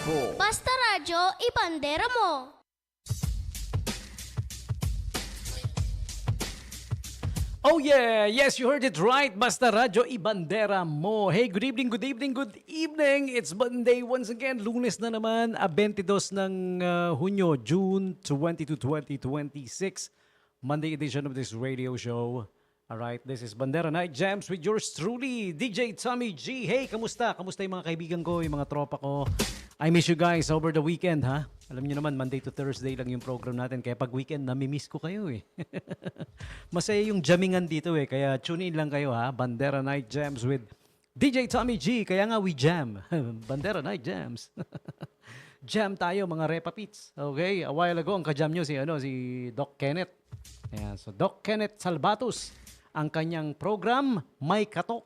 po. Basta radyo, ipandera mo. Oh yeah! Yes, you heard it right. Basta Radyo Ibandera mo. Hey, good evening, good evening, good evening. It's Monday once again. Lunes na naman, 22 ng Hunyo, June 22, 2026. Monday edition of this radio show. Alright, this is Bandera Night Jams with yours truly, DJ Tommy G. Hey, kamusta? Kamusta yung mga kaibigan ko, yung mga tropa ko? I miss you guys over the weekend, ha? Alam niyo naman, Monday to Thursday lang yung program natin. Kaya pag weekend, namimiss ko kayo eh. Masaya yung jammingan dito eh. Kaya tune in lang kayo ha. Bandera Night Jams with DJ Tommy G. Kaya nga we jam. Bandera Night Jams. Jam tayo mga Repa Pits. Okay? A while ago, ang kajam nyo si Doc Kenneth. Ayan. So Doc Kenneth Salvatos. Ang kanyang program, May Katok.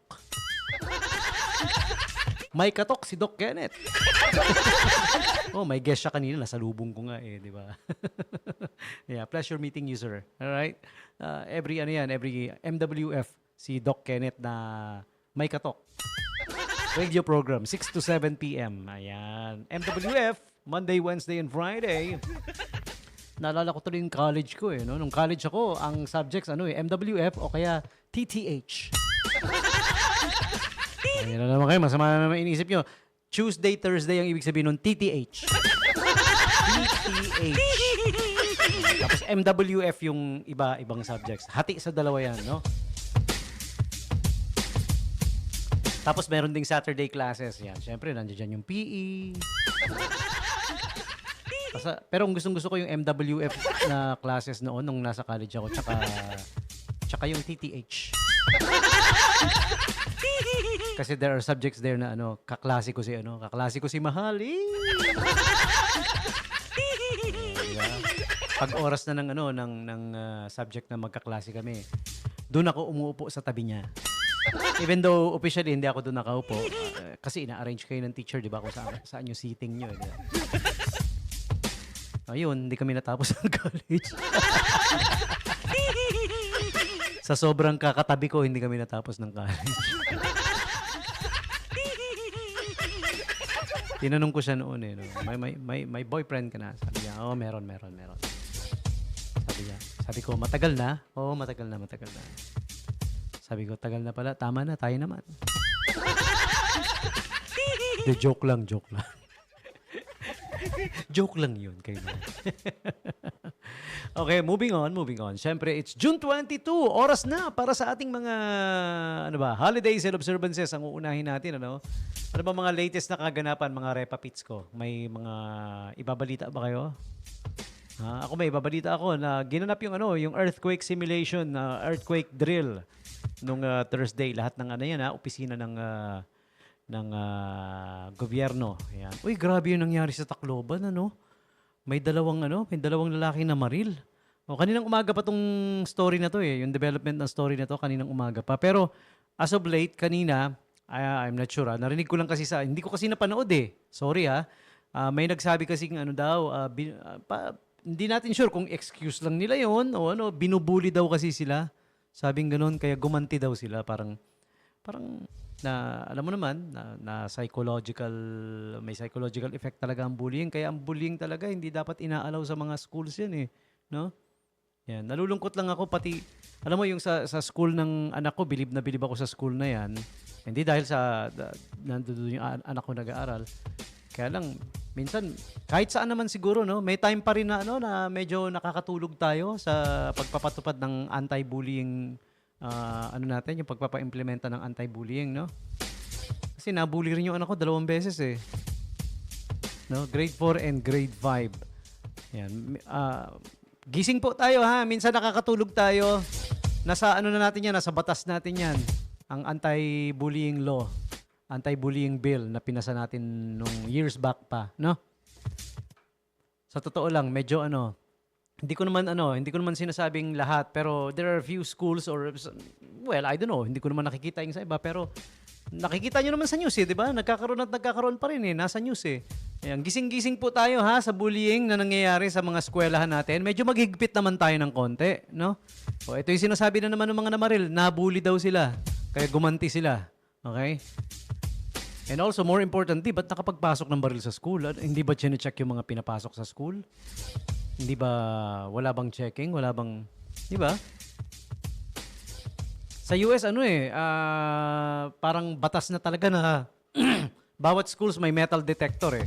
May katok si Doc Kenneth. Oh, may guest siya kanina. Nasalubong ko nga eh, di ba? Yeah, pleasure meeting you, sir. Alright? Every MWF, si Doc Kenneth na may katok. Radio program, 6 to 7 p.m. Ayan. MWF, Monday, Wednesday, and Friday. Naalala ko tuloy yung college ko eh. No? Nung college ako, ang subjects MWF o kaya TTH. Ayun na naman kayo, masama na naman iniisip nyo. Tuesday, Thursday ang ibig sabihin nun, TTH. TTH. Tapos MWF yung ibang subjects. Hati sa dalawa yan, no? Tapos meron ding Saturday classes. Yan, syempre, nandiyan yung PE. Pero ang gustong-gusto ko yung MWF na classes noon nung nasa college ako. Tsaka yung TTH. Kasi there are subjects there na kaklase ko si Mahali. Diba? Pag oras na ng subject na magkaklase kami, doon ako umuupo sa tabi niya. Even though officially hindi ako doon nakaupo, kasi ina-arrange kayo ng teacher, di ba, kung saan yung seating nyo. Diba? Ayun, hindi kami natapos ng college. Sa sobrang kakatabi ko, hindi kami natapos ng college. Tinanong ko siya noon eh. No? May boyfriend ka na? Sabi niya, meron. Sabi ko, matagal na? Oo, matagal na. Sabi ko, tagal na pala. Tama na, tayo naman. De, joke lang. Joke lang yun kayo. Okay, moving on. Siyempre, it's June 22. Oras na para sa ating mga holidays and observances ang uunahin natin. Ano ba mga latest na kaganapan, mga Repa Pits ko? May mga ibabalita ba kayo? Ako may ibabalita ako na ginanap yung earthquake simulation, earthquake drill nung Thursday. Lahat ng opisina ng gobyerno. Ayan. Uy, grabe yung nangyari sa Tacloban, May dalawang lalaki na maril. Kaninang umaga pa tong story na to eh. Yung development ng story na to, kaninang umaga pa. Pero as of late, kanina, I'm not sure. Narinig ko lang kasi hindi ko kasi napanood eh. Sorry may nagsabi kasi hindi natin sure kung excuse lang nila yon o binubuli daw kasi sila. Sabing ganun, kaya gumanti daw sila. Parang na alam mo naman na may psychological effect talaga ang bullying, kaya ang bullying talaga hindi dapat inaalaw sa mga schools yan eh, no? Yan, nalulungkot lang ako pati alam mo yung sa school ng anak ko, bilib na bilib ako sa school na yan. Hindi dahil nandoon yung anak ko nag-aaral. Kaya lang minsan kahit saan naman siguro may time pa rin na medyo nakakatulog tayo sa pagpapatupad ng anti-bullying yung pagpapa-implementa ng anti-bullying, no? Kasi nabully rin yung anak ko 2 beses eh. No? Grade 4 and grade 5. Yan. Gising po tayo minsan nakakatulog tayo. Nasa natin yan, nasa batas natin yan. Ang anti-bullying law, anti-bullying bill na pinasa natin nung years back pa, no? Sa totoo lang, medyo hindi ko naman sinasabing lahat, pero there are few schools I don't know, hindi ko naman nakikita yung sa iba, pero nakikita nyo naman sa news eh, di ba? Nagkakaroon pa rin eh, nasa news eh. Ayan, gising-gising po tayo sa bullying na nangyayari sa mga eskwelahan natin. Medyo maghigpit naman tayo ng konti, no? O, ito yung sinasabi na naman ng mga namaril, nabully daw sila, kaya gumanti sila. Okay? And also, more importantly, ba't nakapagpasok ng baril sa school? Hindi ba check yung mga pinapasok sa school? Hindi ba, wala bang checking? Wala bang, di ba? Sa US, parang batas na talaga na bawat schools may metal detector eh.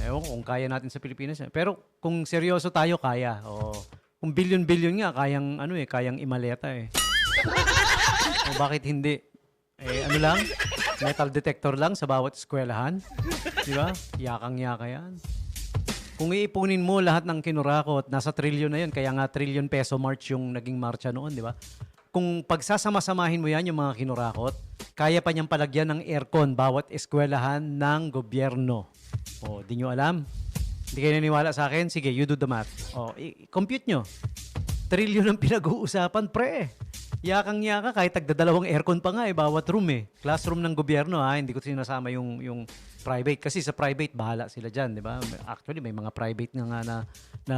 Ewan ko kung kaya natin sa Pilipinas. Pero kung seryoso tayo, kaya. O, kung bilyon-bilyon nga, kayang imaleta eh. O bakit hindi? Ano lang? Metal detector lang sa bawat eskwelahan. Di ba? Yakang-yaka yan. Kung iipunin mo lahat ng kinurakot, nasa trilyon na yun. Kaya nga trillion peso march yung naging marcha noon, di ba? Kung pagsasama-samahin mo yan, yung mga kinurakot, kaya pa niyang palagyan ng aircon bawat eskwelahan ng gobyerno. O, di nyo alam? Hindi kayo naniniwala sa akin? Sige, you do the math. O, compute nyo. Trilyon ang pinag-uusapan, pre. Yakang-yaka, kahit tagdadalawang aircon pa nga bawat room eh. Classroom ng gobyerno hindi ko sinasama yung private. Kasi sa private, bahala sila dyan, di ba? Actually, may mga private na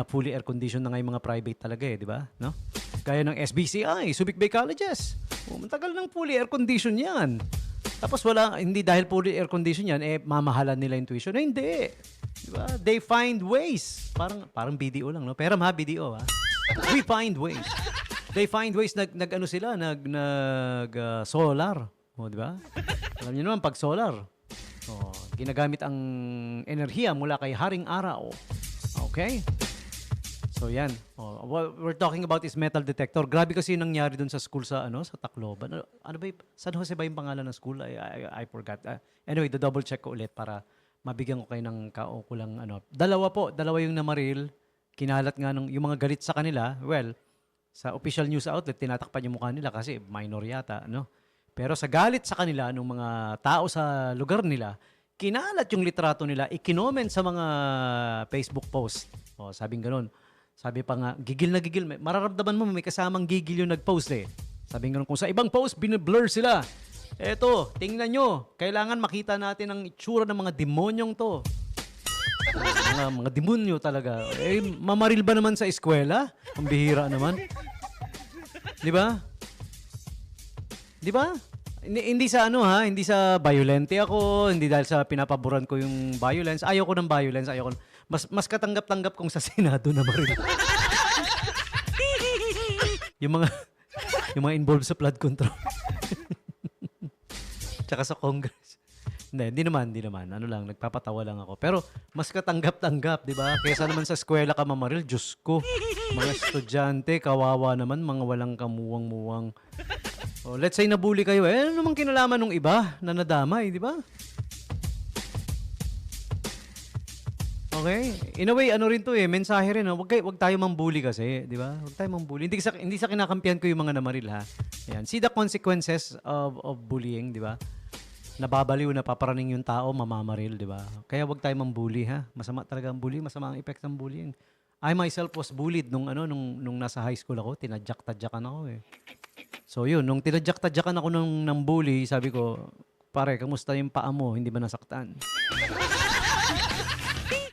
fully air-conditioned na nga yung mga private talaga di ba? No? Gaya ng SBCI, Subic Bay Colleges. Matagal ng fully air-conditioned yan. Tapos hindi dahil fully air-conditioned yan, mamahalan nila yung tuition. Hindi. Di ba? They find ways. Parang BDO lang, no? Pero BDO, ha? We find ways. They find ways solar. O, di ba? Alam niyo naman, pag solar, ginagamit ang enerhiya mula kay Haring Araw. Okay? So, yan. What we're talking about is metal detector. Grabe kasi yung nangyari dun sa school sa Tacloban. Ano ba San Jose ba yung pangalan ng school? I forgot. Anyway, double check ko ulit para mabigyan ko kayo ng kaukulang Dalawa yung namaril. Kinalat nga yung mga galit sa kanila. Well, sa official news outlet, tinatakpan yung mukha nila kasi minor yata, no? Pero sa galit sa kanila, ng mga tao sa lugar nila, kinalat yung litrato nila, ikinoment sa mga Facebook post. Sabing ganun. Sabi pa nga, gigil na gigil. Mararamdaman mo, may kasamang gigil yung nag-post eh. Sabing ganun, kung sa ibang post, binablur sila. Eto, tingnan nyo. Kailangan makita natin ang itsura ng mga demonyong to. Mga demonyo talaga. Mamaril ba naman sa eskwela? Ang bihira naman. Di ba? Di ba? Hindi sa hindi sa violente ako, hindi dahil sa pinapaboran ko yung violence. Ayoko ng violence, mas katanggap-tanggap kung sa Senado na maril. yung mga involved sa flood control. Tsaka sa Congress. Hindi naman. Ano lang, nagpapatawa lang ako. Pero mas katanggap-tanggap, di ba? Kaysa naman sa eskwela ka mamaril, Diyos ko. Mga estudyante, kawawa naman, mga walang kamuwang-muwang. Let's say nabully kayo. Ano namang kinalaman ng iba na nadamay, di ba? Okay? In a way, rin to mensahe rin. Wag tayo mambully kasi, di ba? Wag tayo mambully. Hindi sa kinakampihan ko yung mga namaril, ha? Ayan. See the consequences of bullying, di ba? Nababaliw, napaparaning yung tao, mamamaril, di ba? Kaya wag tayo mambully, ha? Masama talaga ang bully, masama ang effect ng bullying. I myself was bullied nung nasa high school ako, tinadyak-tadyakan ako So yun, nung tinadyak-tadyakan ako ng bully, sabi ko, pare, kamusta yung paa mo? Hindi ba nasaktan?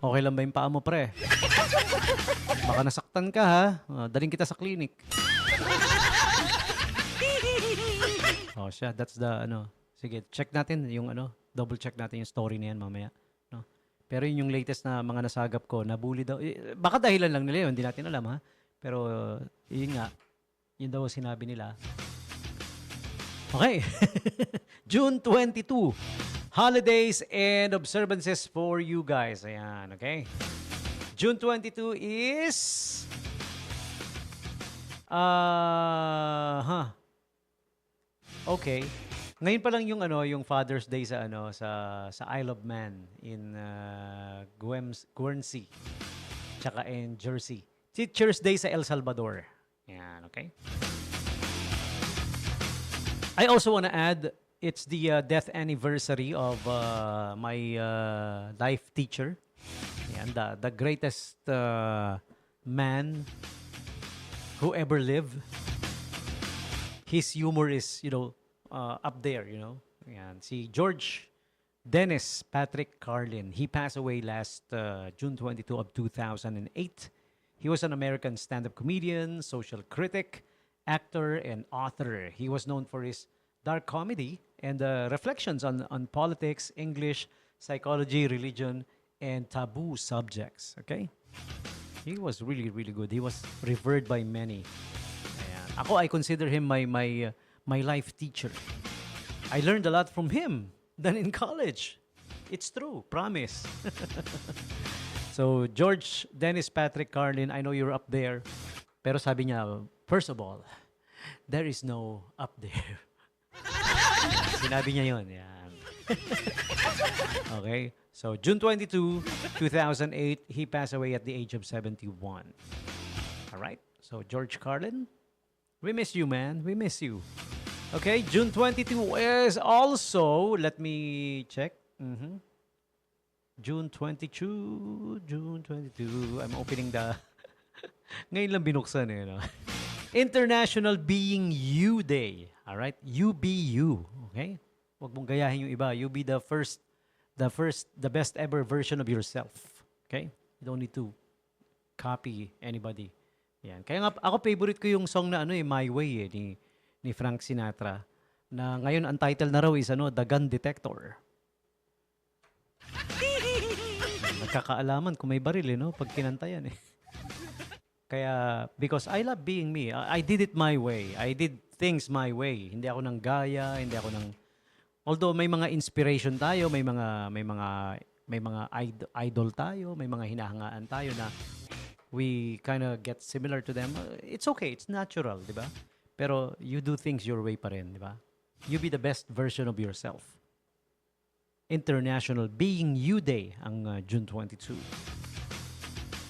Okay lang ba yung paa mo, pre? Baka nasaktan ka, ha? Daling kita sa clinic. That's the Sige, check natin yung double check natin yung story na yan mamaya, no? Pero yun yung latest na mga nasagap ko, nabully daw. Baka dahilan lang nila yun, hindi natin alam, ha? Pero yun nga, yun daw sinabi nila. Okay. June 22, holidays and observances for you guys. Ayan, okay? June 22 is okay. Ngayon pa lang yung Father's Day sa Isle of Man in Guernsey tsaka in Jersey. Teacher's Day sa El Salvador. Yan, okay? I also want to add, it's the death anniversary of my life teacher. Yan, the greatest man who ever lived. His humor is, up there, Yan. Si George Dennis Patrick Carlin. He passed away last June 22 of 2008. He was an American stand-up comedian, social critic, actor, and author. He was known for his dark comedy, and reflections on politics, English, psychology, religion, and taboo subjects. Okay? He was really, really good. He was revered by many. Ayan. Ako, I consider him my life teacher. I learned a lot from him than in college. It's true, promise. So, George Dennis Patrick Carlin, I know you're up there. Pero sabi niya, first of all, there is no up there. Sinabi niya yun. Yan. Okay. So, June 22, 2008, he passed away at the age of 71. All right. So, George Carlin, we miss you, man. We miss you. Okay. June 22 is also, let me check. June 22. I'm opening the... Ngayon lang binuksan eh. No? International Being You Day. All right? You be you. Okay? Huwag mong gayahin yung iba. You be the best ever version of yourself. Okay? You don't need to copy anybody. Yan. Kaya nga, ako favorite ko yung song na My Way ni Frank Sinatra. Na ngayon ang title na raw is The Gun Detector. Nagkakaalaman kung may baril pag kinanta yan eh. Kaya, because I love being me. I did it my way. I did things my way. Hindi ako ng gaya, hindi ako ng... Although may mga inspiration tayo, may mga idol tayo, may mga hinahangaan tayo na we kind of get similar to them. It's okay, it's natural, di ba? Pero you do things your way pa rin, di ba? You be the best version of yourself. International Being You Day ang June 22.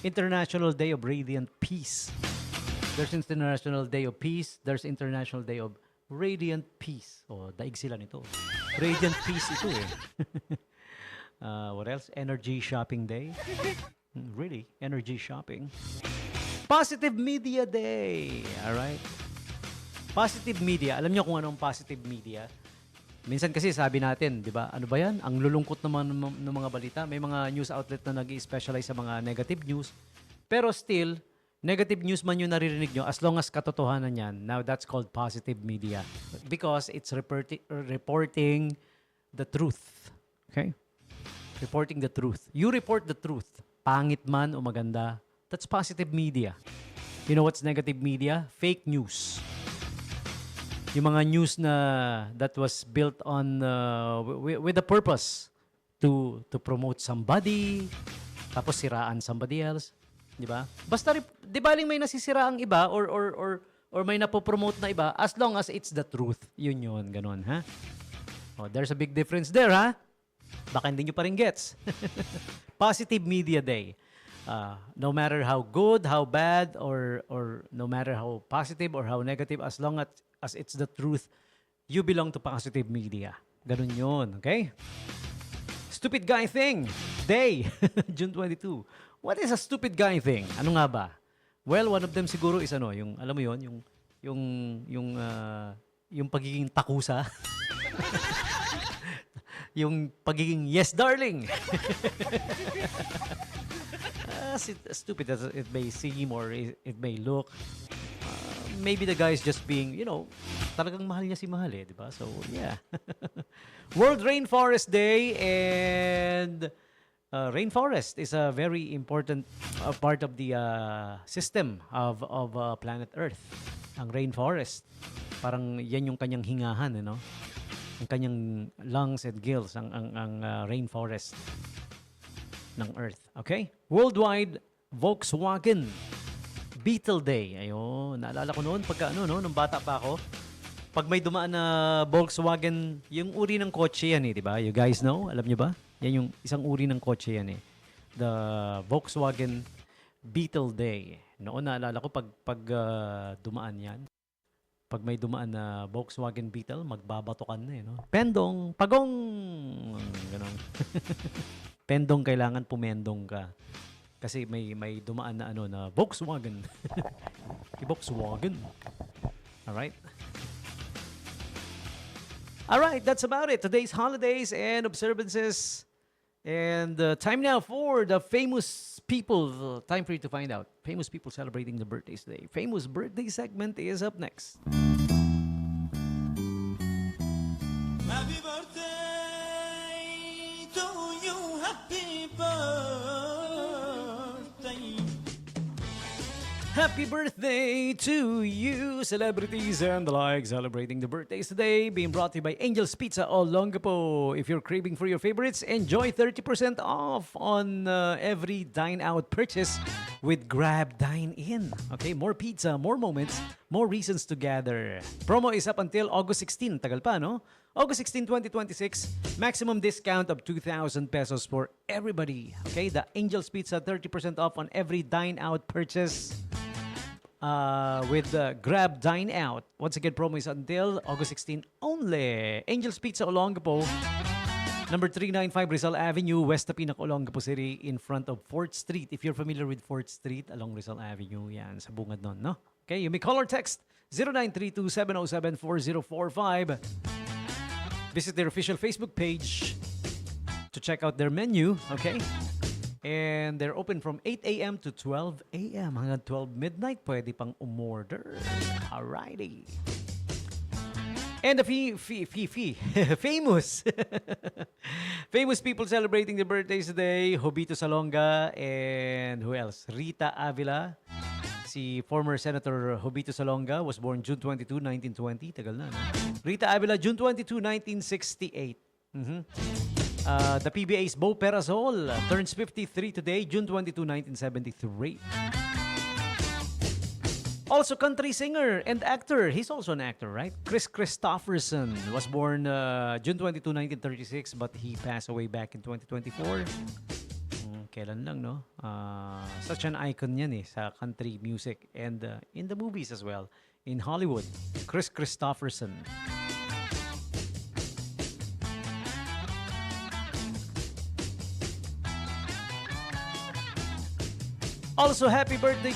International Day of Radiant Peace. There's International Day of Peace. There's International Day of Radiant Peace. Daig sila nito. Radiant Peace ito eh. What else? Energy Shopping Day. Really? Energy shopping. Positive Media Day. Alright? Positive media. Alam niyo kung anong positive media? Minsan kasi sabi natin, di ba, ano ba yan? Ang lulungkot naman ng mga balita. May mga news outlet na nag-specialize sa mga negative news. Pero still, negative news man yung naririnig nyo, as long as katotohanan yan, now that's called positive media. Because it's reporting the truth. Okay? Reporting the truth. You report the truth. Pangit man o maganda, that's positive media. You know what's negative media? Fake news. Yung mga news na that was built on with the purpose to promote somebody, tapos siraan somebody else, di ba? Basta di baling may nasisira ang iba or may napopromote na iba, as long as it's the truth. Yun, ganun, ha? There's a big difference there, ha? Baka hindi nyo pa rin gets. Positive Media Day. No matter how good, how bad, or no matter how positive or how negative, as long as it's the truth, you belong to positive media. Ganun yun, okay? Stupid guy thing day, June 22. What is a stupid guy thing? Ano nga ba? Well, one of them siguro is yung alam mo yon, yung pagiging takusa. Yung pagiging yes darling. Stupid as it may seem or it may look, maybe the guy is just being, talagang mahal niya si mahal di ba? So, yeah. World Rainforest Day, and rainforest is a very important part of the system of planet Earth. Ang rainforest, parang yan yung kanyang hingahan, ang kanyang lungs and gills, ang rainforest ng Earth. Okay? Worldwide Volkswagen Beetle Day. Ayun, naalala ko noon pagka nung bata pa ako. Pag may dumaan na Volkswagen, yung uri ng kotse yan di ba? You guys know? Alam niyo ba? Yan yung isang uri ng kotse yan The Volkswagen Beetle Day. Noon naalala ko pag dumaan yan. Pag may dumaan na Volkswagen Beetle, magbabatokan na Pendong, pagong! Ganon. Pendong, kailangan pumendong ka. Kasi may dumaan na na Volkswagen. Volkswagen. Alright? Alright, that's about it. Today's holidays and observances. And time now for the famous people. Time for you to find out. Famous people celebrating the birthdays today. Famous birthday segment is up next. birthday. Happy birthday to you, celebrities and the like, celebrating the birthdays today. Being brought to you by Angel's Pizza Olongapo. If you're craving for your favorites, enjoy 30% off on every dine-out purchase with Grab Dine-In. Okay, more pizza, more moments, more reasons to gather. Promo is up until August 16. Tagal pa, no? August 16, 2026. Maximum discount of 2,000 pesos for everybody. Okay, the Angel's Pizza, 30% off on every dine-out purchase. With Grab Dine Out. Once again, promo is until August 16 only. Angel's Pizza Olongapo, number 395 Rizal Avenue, West Tapinac, Olongapo City, in front of 4th Street. If you're familiar with 4th Street, along Rizal Avenue, yan, sa bungad nun, no? Okay, you may call or text 0932-707-4045. Visit their official Facebook page to check out their menu, okay? And they're open from 8 a.m. to 12 a.m. hanggang 12 midnight. Pwede pang umorder. Alrighty. And the famous famous people celebrating their birthdays today. Jovito Salonga and who else? Rita Avila. Si former Senator Jovito Salonga was born June 22, 1920. Tagal na, no? Rita Avila, June 22, 1968. The PBA's Bo Perazol turns 53 today, June 22, 1973. Also, country singer and actor. He's also an actor, right? Chris Christopherson was born June 22, 1936, but he passed away back in 2024. Kailan lang, no? Such an icon yan eh, sa country music and in the movies as well. In Hollywood, Chris Christopherson. Also, happy birthday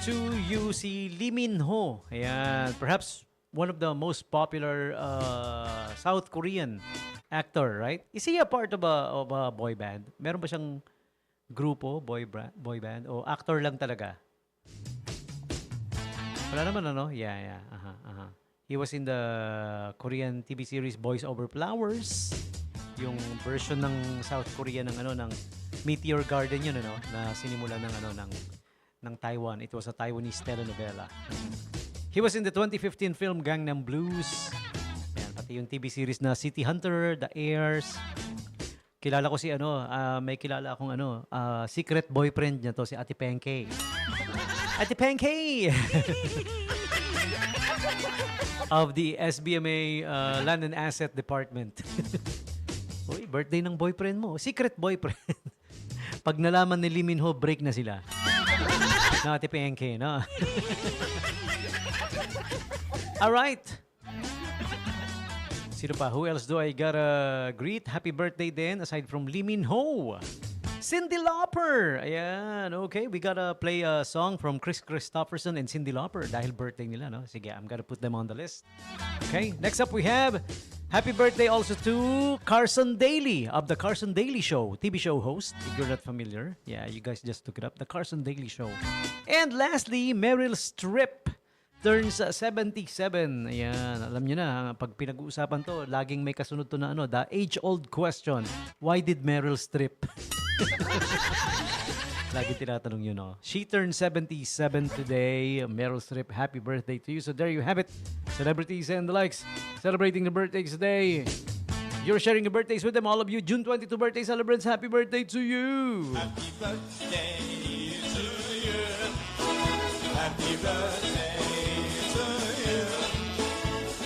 to you, si Lee Min Ho. Ayan, perhaps one of the most popular South Korean actor, right? Is he a part of a boy band? Meron ba siyang grupo, boy band? O actor lang talaga? Wala naman, ano? Yeah. He was in the Korean TV series Boys Over Flowers. Yung version ng South Korea ng Meteor Garden yun, na sinimula ng Taiwan. It was a Taiwanese telenovela. He was in the 2015 film Gangnam Blues. Ayan, pati yung TV series na City Hunter, The Heirs. Kilala ko si may kilala akong secret boyfriend niya to, si Ate Pancake. Ate Pancake! Of the SBMA Land and Asset Department. Uy, birthday ng boyfriend mo. Secret boyfriend. Pag nalaman ni Lee Min Ho, break na sila. No, Ate Pancake, no? Alright. Sino pa? Who else do I gotta greet? Happy birthday din, aside from Lee Min Ho. Cyndi Lauper. Ayan, okay. We gotta play a song from Chris Christopherson and Cyndi Lauper dahil birthday nila, no? Sige, I'm gonna put them on the list. Okay, next up we have happy birthday also to Carson Daly of The Carson Daly Show, TV show host, if you're not familiar. Yeah, you guys just took it up. The Carson Daly Show. And lastly, Meryl Streep turns 77. Ayan, alam nyo na, pag pinag-uusapan to, laging may kasunod to na the age-old question. Why did Meryl Streep? Lagi tinatanong yun, no? She turned 77 today. Meryl Streep, happy birthday to you. So there you have it. Celebrities and the likes celebrating the birthdays today. You're sharing your birthdays with them, all of you. June 22 birthday celebrants, happy birthday to you. Happy birthday to you. Happy birthday to you.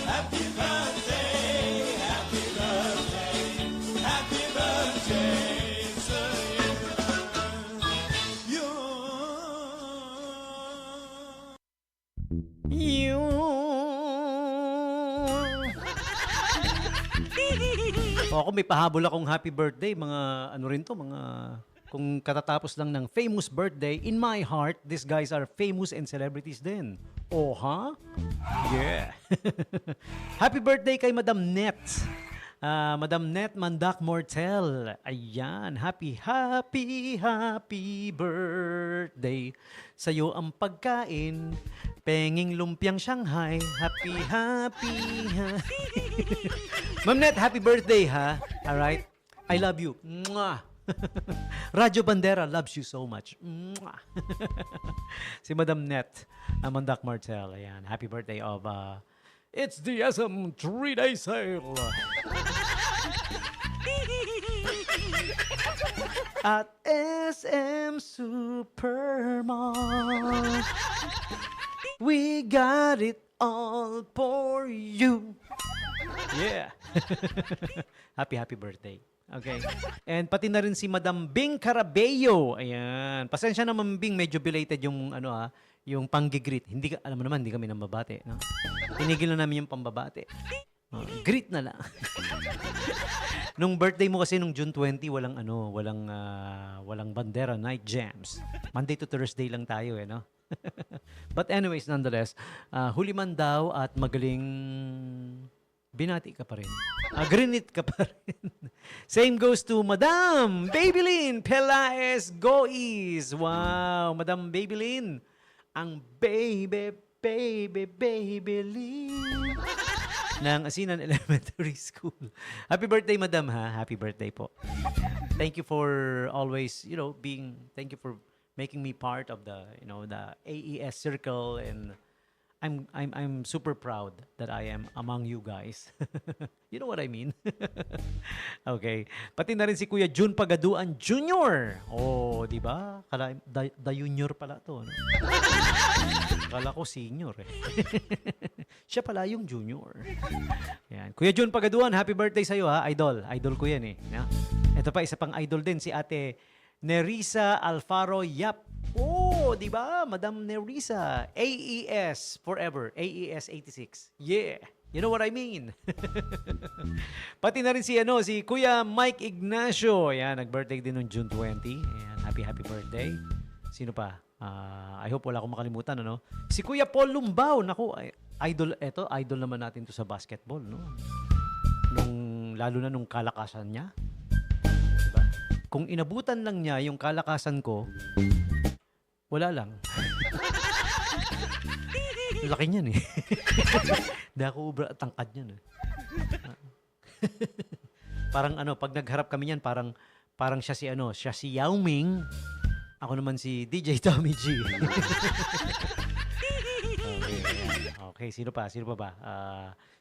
Happy birthday, happy birthday, happy birthday to you. Ako may pahabol akong happy birthday, mga kung katatapos lang ng famous birthday, in my heart, these guys are famous and celebrities din. Oh, ha? Yeah. Happy birthday kay Madam Net. Madam Net Mandak Mortel. Ayan, happy birthday. Sa'yo ang pagkain, penging lumpiang Shanghai. Happy. Ma'am Net, happy birthday, ha? Alright? I love you. Mwah! Radyo Bandera loves you so much. Mwah! Si Madam Net, Amandak Martel. Ayan, happy birthday of, it's the SM 3-day sale. At SM Supermall, we got it all for you. Yeah. Happy birthday. Okay. And pati na rin si Madam Bing Carabello. Ayan. Pasensya na, Ma'am Bing, medyo belated yung yung panggigreet. Hindi alam mo naman, hindi kami nambabate, no? Tinigil na namin yung pambabate. Greet na lang. Nung birthday mo kasi nung June 20, walang Bandera Night Jams. Monday to Thursday lang tayo, no? But anyways, nonetheless, huli man daw at magaling binati ka pa rin. Grinit ka pa rin. Same goes to Madam Babylin Pelaez Gois. Wow, Madam Babylin. Ang Babylin ng Asinan Elementary School. Happy birthday, Madam, ha? Happy birthday po. Thank you for always, thank you for making me part of the AES circle, and I'm super proud that I am among you guys. You know what I mean? Okay. Pati na rin si Kuya Jun Pagaduan Jr. Oh, di ba? Kala da junior pala to, no? Kala ko senior eh. Siya pala yung junior. Yan. Kuya Jun Pagaduan, happy birthday sa'yo, ha? Idol. Idol ko yan eh. Yeah? Ito pa, isa pang idol din, si Ate Nerissa Alfaro Yap. Oh, di ba? Madam Nerissa. AES forever. AES 86. Yeah. You know what I mean? Pati na rin si Kuya Mike Ignacio. Yan, nag-birthday din noong June 20. Ayan, happy birthday. Sino pa? I hope wala akong makalimutan, ano? Si Kuya Paul Lumbao. Naku, idol naman natin to sa basketball, no? Lalo na nung kalakasan niya. Diba? Kung inabutan lang niya yung kalakasan ko, wala lang. Laki niyan eh. Hindi ako ubra at tangkad niyan eh. Parang pag nagharap kami niyan, parang siya si Yao Ming. Ako naman si DJ Tommy G. Okay, sino pa ba?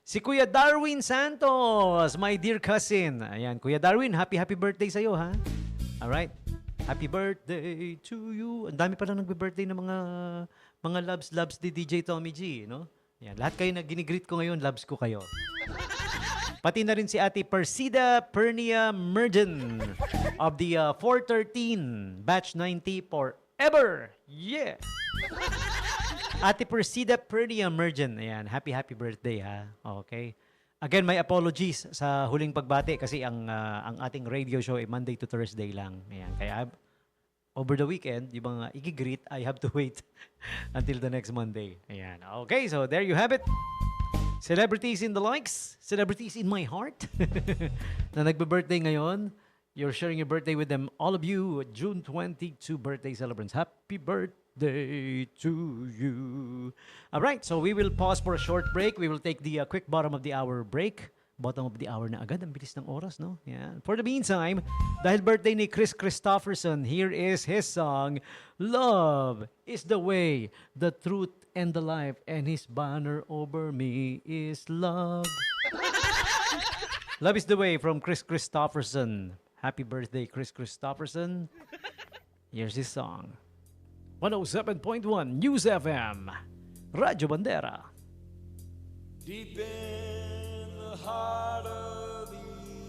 Si Kuya Darwin Santos, my dear cousin. Ayan, Kuya Darwin, happy birthday sa'yo, ha? Alright. Happy birthday to you. Ang dami pala nagbe-birthday ng mga loves ni DJ Tommy G, no? Ayan, lahat kayo na ginigreet ko ngayon, loves ko kayo. Pati na rin si Ate Persida Pernia Mergen of the 413 Batch 90 forever. Yeah! Ate Persida Pernia Mergen. Ayan, happy birthday, ha? Okay. Again, my apologies sa huling pagbati kasi ang ating radio show ay Monday to Thursday lang. Ayan, kaya over the weekend, yung mga igigreet, I have to wait until the next Monday. Ayan. Okay, so there you have it. Celebrities in the likes, celebrities in my heart na nagbe-birthday ngayon. You're sharing your birthday with them. All of you, June 22 birthday celebrants. Happy birthday to you. All right, so we will pause for a short break. We will take the quick bottom of the hour break. Bottom of the hour na agad. Ang bilis ng oras, no? Yeah. For the meantime, dahil birthday ni Chris Christopherson, here is his song, Love is the Way, the Truth, and the Life, and His banner over me is love. Love is the Way from Chris Christopherson. Happy birthday, Chris Christopherson. Here's his song. 107.1 News FM, Radyo Bandera. Deep in the heart of the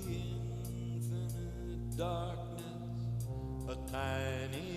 infinite darkness, a tiny